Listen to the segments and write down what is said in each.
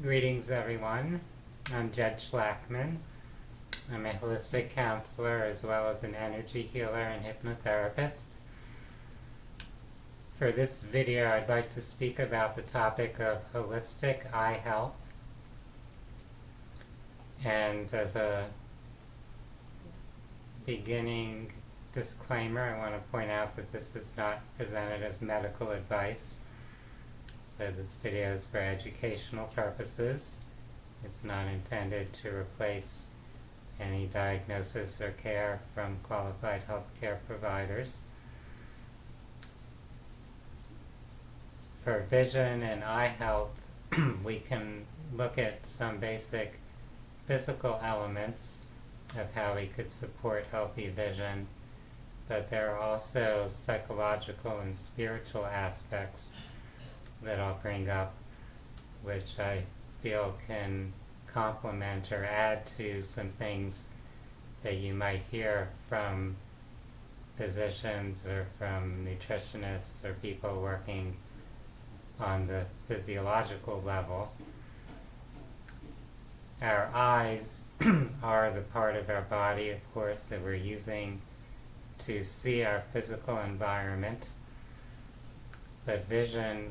Greetings, everyone. I'm Jed Shlackman. I'm a holistic counselor as well as an energy healer and hypnotherapist. For this video, I'd like to speak about the topic of holistic eye health. And as a beginning disclaimer, I want to point out that this is not presented as medical advice. So this video is for educational purposes. It's not intended to replace any diagnosis or care from qualified healthcare providers. For vision and eye health, we can look at some basic physical elements of how we could support healthy vision, but there are also psychological and spiritual aspects that I'll bring up, which I feel can complement or add to some things that you might hear from physicians or from nutritionists or people working on the physiological level. Our eyes are the part of our body, of course, that we're using to see our physical environment, but vision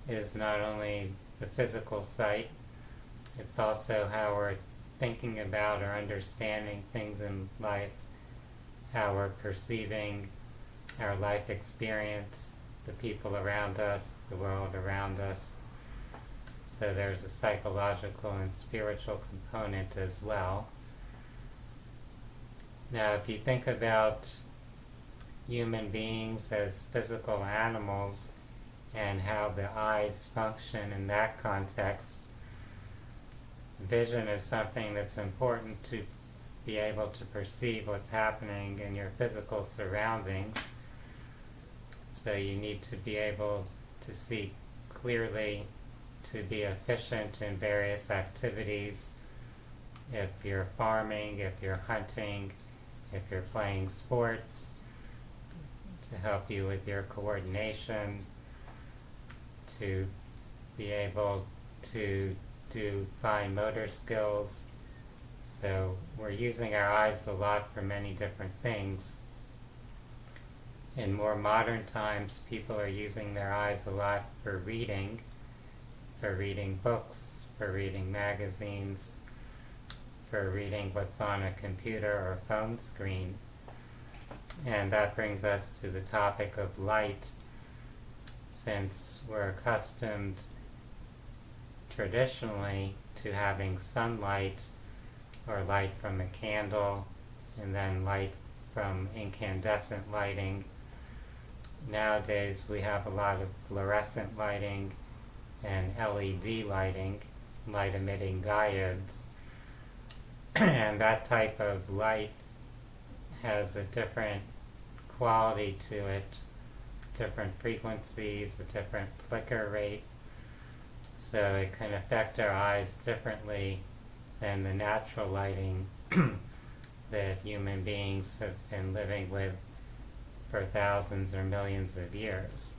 is not only the physical sight, it's also how we're thinking about or understanding things in life, how we're perceiving our life experience, the people around us, the world around us. So there's a psychological and spiritual component as well. Now, if you think about human beings as physical animals, and how the eyes function in that context, vision is something that's important to be able to perceive what's happening in your physical surroundings. So you need to be able to see clearly, to be efficient in various activities. If you're farming, if you're hunting, if you're playing sports, to help you with your coordination, to be able to do fine motor skills. So we're using our eyes a lot for many different things. In more modern times, people are using their eyes a lot for reading books, for reading magazines, for reading what's on a computer or phone screen. And that brings us to the topic of light. Since we're accustomed traditionally to having sunlight or light from a candle and then light from incandescent lighting, nowadays we have a lot of fluorescent lighting and LED lighting, light emitting diodes. And that type of light has a different quality to it, different frequencies, a different flicker rate, so it can affect our eyes differently than the natural lighting that human beings have been living with for thousands or millions of years.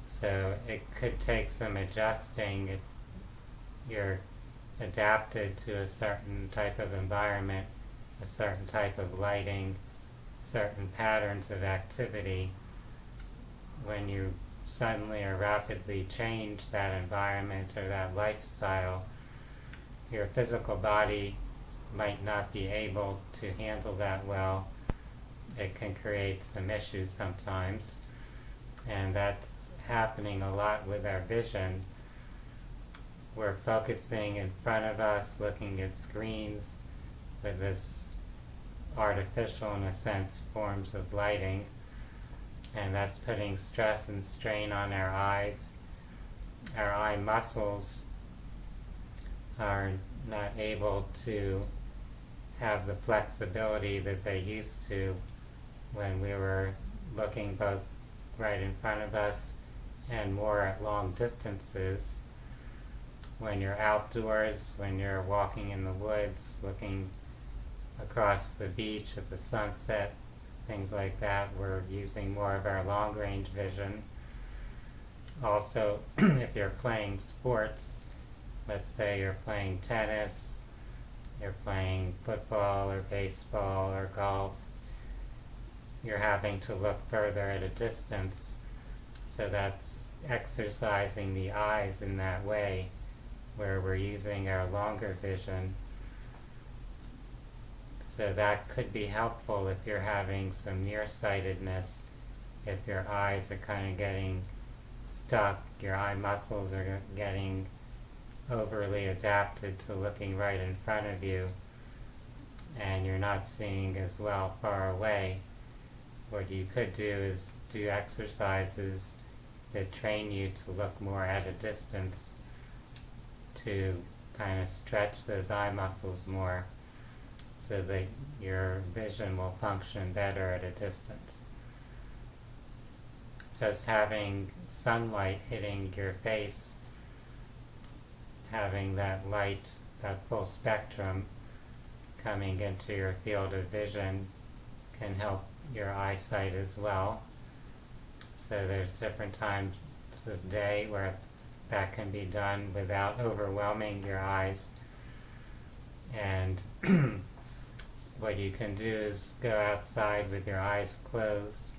So it could take some adjusting if you're adapted to a certain type of environment, a certain type of lighting, certain patterns of activity. When you suddenly or rapidly change that environment or that lifestyle, your physical body might not be able to handle that well. It can create some issues sometimes, and that's happening a lot with our vision. We're focusing in front of us, looking at screens with this artificial, in a sense, forms of lighting, and that's putting stress and strain on our eyes. Our eye muscles are not able to have the flexibility that they used to when we were looking both right in front of us and more at long distances. When you're outdoors, when you're walking in the woods, looking across the beach at the sunset, things like that, we're using more of our long-range vision. Also, if you're playing sports, Let's say you're playing tennis, you're playing football or baseball or golf. You're having to look further at a distance, so that's exercising the eyes in that way, where we're using our longer vision. So that could be helpful if you're having some nearsightedness, if your eyes are kind of getting stuck, your eye muscles are getting overly adapted to looking right in front of you, and you're not seeing as well far away. What you could do is do exercises that train you to look more at a distance, to kind of stretch those eye muscles more so that your vision will function better at a distance. Just having sunlight hitting your face, having that light, that full spectrum coming into your field of vision can help your eyesight as well. So there's different times of day where that can be done without overwhelming your eyes. And what you can do is go outside with your eyes closed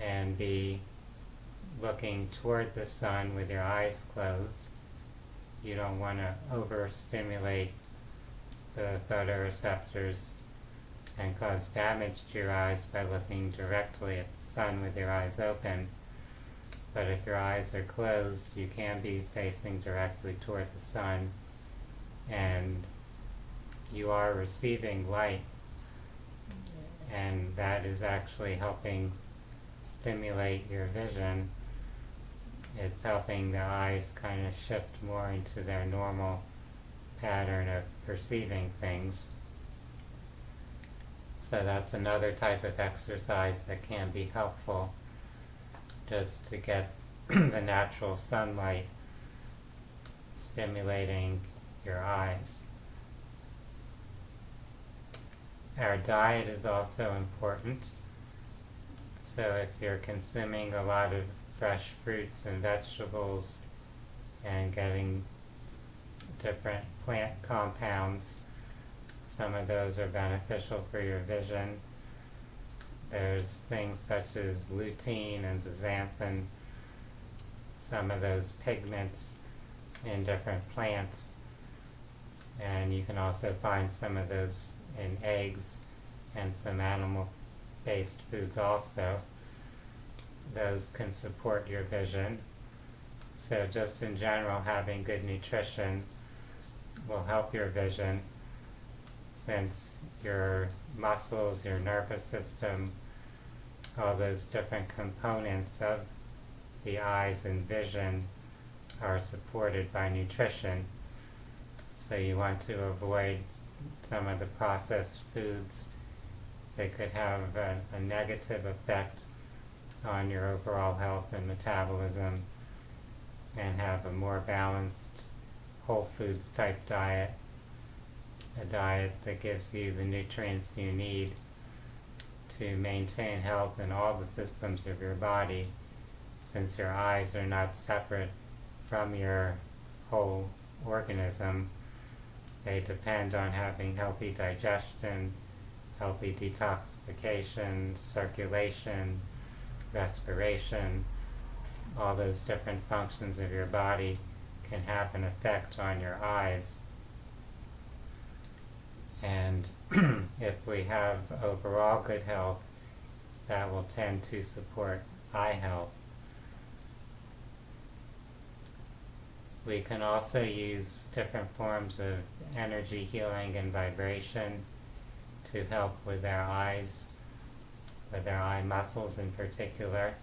and be looking toward the sun with your eyes closed. You don't want to overstimulate the photoreceptors and cause damage to your eyes by looking directly at the sun with your eyes open. But if your eyes are closed, you can be facing directly toward the sun, and you are receiving light, and that is actually helping stimulate your vision. It's helping the eyes kind of shift more into their normal pattern of perceiving things. So that's another type of exercise that can be helpful, just to get the natural sunlight stimulating your eyes. Our diet is also important. So if you're consuming a lot of fresh fruits and vegetables and getting different plant compounds, some of those are beneficial for your vision. There's things such as lutein and zeaxanthin, some of those pigments in different plants, and you can also find some of those in eggs and some animal-based foods also. Those can support your vision. So just in general, having good nutrition will help your vision, since your muscles, your nervous system, all those different components of the eyes and vision are supported by nutrition. So you want to avoid some of the processed foods that could have a negative effect on your overall health and metabolism, and have a more balanced whole foods type diet, a diet that gives you the nutrients you need to maintain health in all the systems of your body, since your eyes are not separate from your whole organism. They depend on having healthy digestion, healthy detoxification, circulation, respiration. All those different functions of your body can have an effect on your eyes. And if we have overall good health, that will tend to support eye health. We can also use different forms of energy healing and vibration to help with our eyes, with our eye muscles in particular.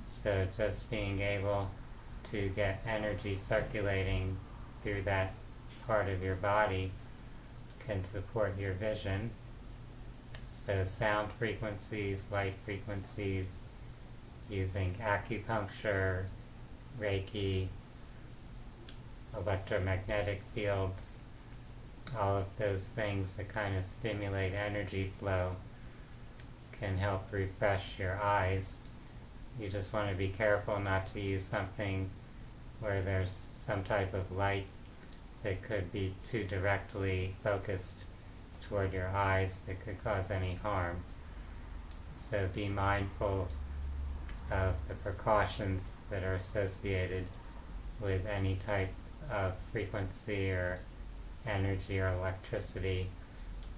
So just being able to get energy circulating through that part of your body can support your vision. So sound frequencies, light frequencies, using acupuncture, Reiki, electromagnetic fields, all of those things that kind of stimulate energy flow can help refresh your eyes. You just want to be careful not to use something where there's some type of light that could be too directly focused toward your eyes that could cause any harm. So be mindful of the precautions that are associated with any type of frequency or energy or electricity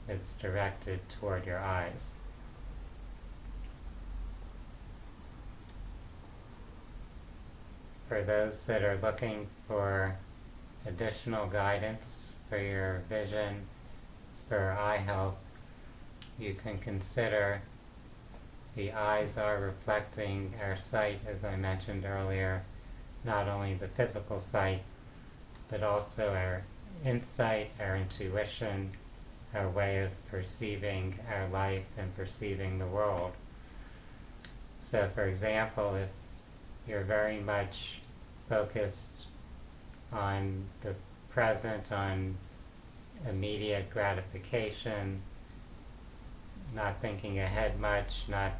that's directed toward your eyes. For those that are looking for additional guidance for your vision, for eye health, you can consider the eyes are reflecting our sight, as I mentioned earlier, not only the physical sight, but also our insight, our intuition, our way of perceiving our life and perceiving the world. So, for example, if you're very much focused on the present, on immediate gratification, not thinking ahead much, not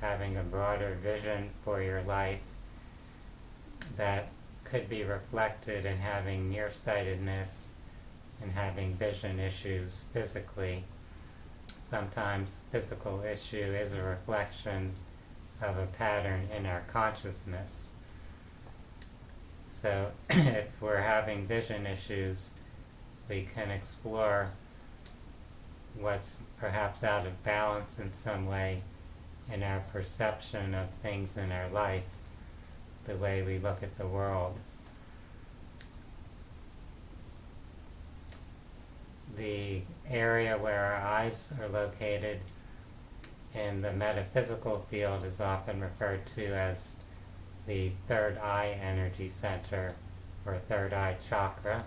having a broader vision for your life, that could be reflected in having nearsightedness and having vision issues physically. Sometimes physical issue is a reflection of a pattern in our consciousness. So if we're having vision issues, we can explore what's perhaps out of balance in some way in our perception of things in our life, the way we look at the world. The area where our eyes are located in the metaphysical field is often referred to as the third eye energy center, or third eye chakra.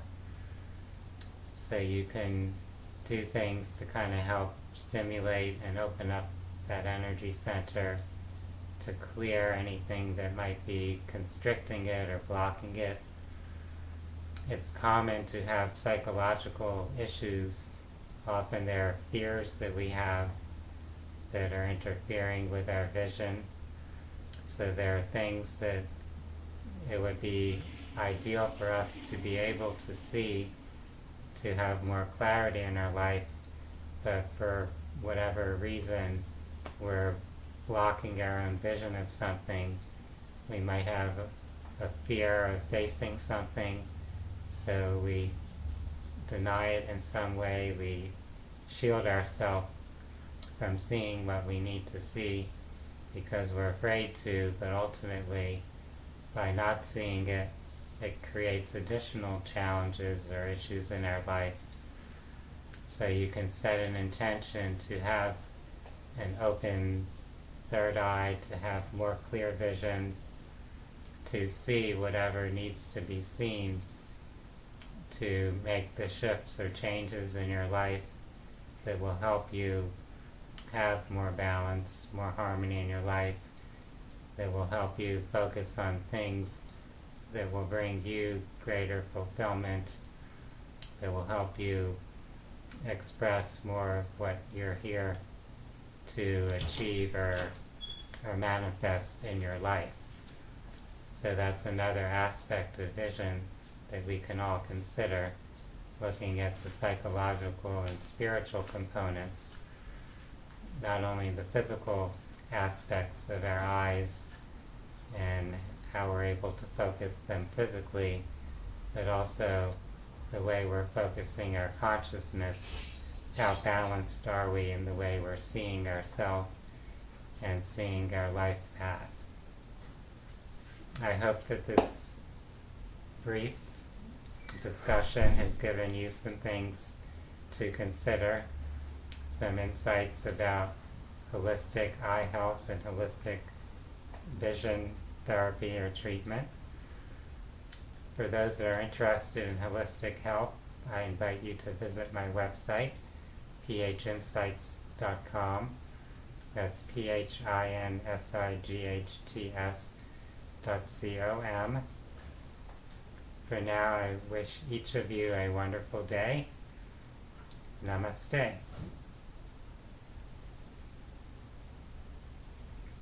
So you can do things to kind of help stimulate and open up that energy center to clear anything that might be constricting it or blocking it. It's common to have psychological issues. Often there are fears that we have that are interfering with our vision. So there are things that it would be ideal for us to be able to see, to have more clarity in our life, but for whatever reason we're blocking our own vision of something. We might have a fear of facing something, so we deny it in some way, we shield ourselves from seeing what we need to see because we're afraid to, but ultimately by not seeing it, it creates additional challenges or issues in our life. So you can set an intention to have an open third eye, to have more clear vision, to see whatever needs to be seen, to make the shifts or changes in your life that will help you have more balance, more harmony in your life, that will help you focus on things that will bring you greater fulfillment, that will help you express more of what you're here to achieve or manifest in your life. So that's another aspect of vision that we can all consider, looking at the psychological and spiritual components, not only the physical aspects of our eyes and how we're able to focus them physically, but also the way we're focusing our consciousness. How balanced are we in the way we're seeing ourselves and seeing our life path? I hope that this brief discussion has given you some things to consider, some insights about holistic eye health and holistic vision therapy or treatment. For those that are interested in holistic health, I invite you to visit my website, phinsights.com. That's phinsights.com. For now, I wish each of you a wonderful day. Namaste.